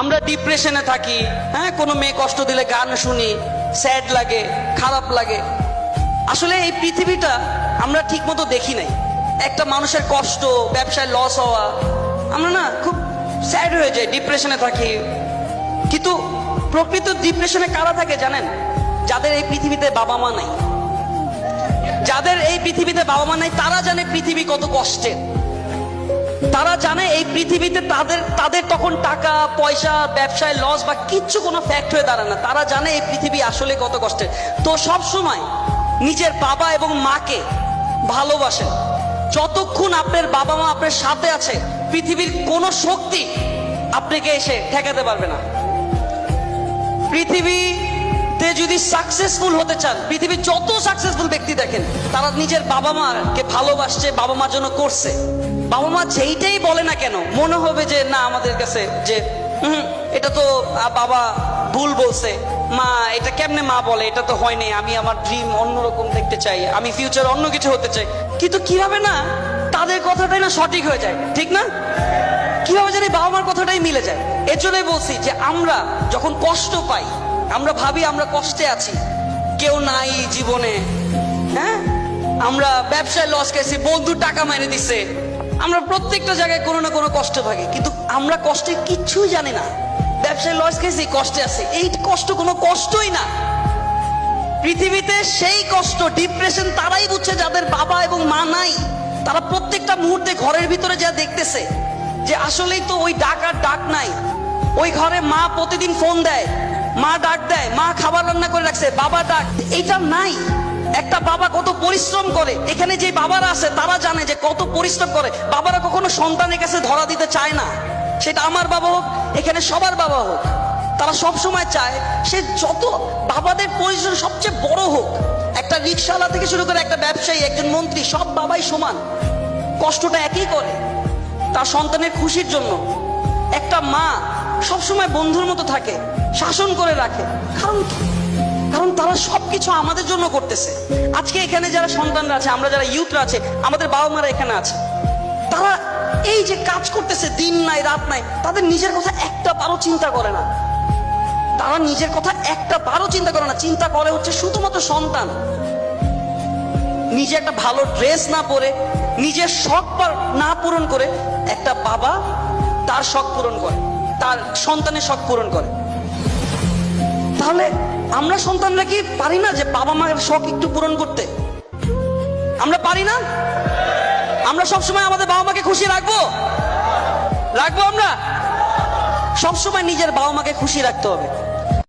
আমরা ডিপ্রেশনে থাকি, হ্যাঁ, কোনো মেয়ে কষ্ট দিলে গান শুনি, স্যাড লাগে, খারাপ লাগে। আসলে এই পৃথিবীটা আমরা ঠিক মতো দেখি নাই। একটা মানুষের কষ্ট, ব্যবসায় লস হওয়া, আমরা না খুব স্যাড হয়ে যাই, ডিপ্রেশনে থাকি। কিন্তু প্রকৃত ডিপ্রেশনে কারা থাকে জানেন? যাদের এই পৃথিবীতে বাবা মা নাই। যাদের এই পৃথিবীতে বাবা মা নাই তারা জানে পৃথিবী কত কষ্টের। তারা জানে এই পৃথিবীতে তাদের তখন টাকা পয়সা, ব্যবসায় লস বা কিচ্ছু কোনো ফ্যাক্ট হয়ে দাঁড়ায় না। তারা জানে এই পৃথিবী আসলে কত কষ্টের। তো সব সময় নিজের বাবা এবং মাকে ভালোবাসেন। যতক্ষণ আপনার বাবা মা আপনার সাথে আছে, পৃথিবীর কোনো শক্তি আপনাকে এসে ঠেকাতে পারবে না। পৃথিবীতে যদি সাকসেসফুল হতে চান, পৃথিবীর যত সাকসেসফুল ব্যক্তি দেখেন, তারা নিজের বাবা মাকে ভালোবাসছে, বাবা মার জন্য করছে। বাবা মা যেইটাই বলে না কেন, মনে হবে যে না আমাদের কাছে যে এটা তো বাবা ভুল বলছে, মা এটা কেমনে মা বলে, এটা তো হয়নি, আমি আমার ড্রিম অন্যরকম দেখতে চাই, আমি ফিউচার অন্য কিছু হতে চাই। কিন্তু কিভাবে না তাদের কথাটাই না সঠিক হয়ে যায়, ঠিক না? কিভাবে জানি বাবা মার কথাটাই মিলে যায়। এর জন্যই বলছি যে আমরা যখন কষ্ট পাই, আমরা ভাবি আমরা কষ্টে আছি, কেউ নাই জীবনে, হ্যাঁ, আমরা ব্যবসায় লস খেয়েছি, বন্ধু টাকা মেরে দিছে, আমরা প্রত্যেকটা জায়গায় কোনো না কোনো কষ্ট থাকে। কিন্তু আমরা কষ্টে কিচ্ছুই জানি না। ব্যবসায় লস খেয়েছি, কষ্টে আছে, এই কষ্ট কোনো কষ্টই না। পৃথিবীতে সেই কষ্ট, ডিপ্রেশন তারাই বুঝছে যাদের বাবা এবং মা নাই। তারা প্রত্যেকটা মুহূর্তে ঘরের ভিতরে যা দেখতেছে যে আসলেই তো ওই ডাক আর ডাক নাই। ওই ঘরে মা প্রতিদিন ফোন দেয়, মা ডাক দেয়, মা খাবার রান্না করে রাখছে, বাবা ডাক, এইটা নাই। একটা বাবা কত পরিশ্রম করে, এখানে যে বাবারা আছে তারা জানে যে কত পরিশ্রম করে। বাবারা কখনো সন্তানের কাছে ধরা দিতে চায় না, সেটা আমার বাবা হোক, এখানে সবার বাবা হোক। তারা সব সময় চায় সে যত বাবাদের পরিশ্রম সবচেয়ে বড় হোক। একটা রিক্সাওয়ালা থেকে শুরু করে একটা ব্যবসায়ী, একজন মন্ত্রী, সব বাবাই সমান, কষ্টটা একই করে তার সন্তানের খুশির জন্য। একটা মা সবসময় বন্ধুর মতো থাকে, শাসন করে রাখে। কারণ তারা সবকিছু আমাদের জন্য করতেছে। আজকে এখানে যারা সন্তানরা আছে, আমরা যারা ইউথরা আছে, আমাদের বাবা মারা এখানে আছে, তারা এই যে কাজ করতেছে, দিন নাই রাত নাই, তাদের নিজের কথা একটা বারও চিন্তা করে না। তারা নিজের কথা একটা বারও চিন্তা করে না। চিন্তা করে হচ্ছে শুধুমাত্র সন্তান নিজে একটা ভালো ড্রেস না পরে, নিজের শখ না পূরণ করে, একটা বাবা তার শখ পূরণ করে, তার সন্তানের শখ পূরণ করে। তাহলে আমরা সন্তানরা কি পারি না যে বাবা মায়ের শখ একটু পূরণ করতে? আমরা পারি না? আমরা সবসময় আমাদের বাবা মাকে খুশি রাখবো? আমরা সবসময় নিজের বাবা মাকে খুশি রাখতে হবে।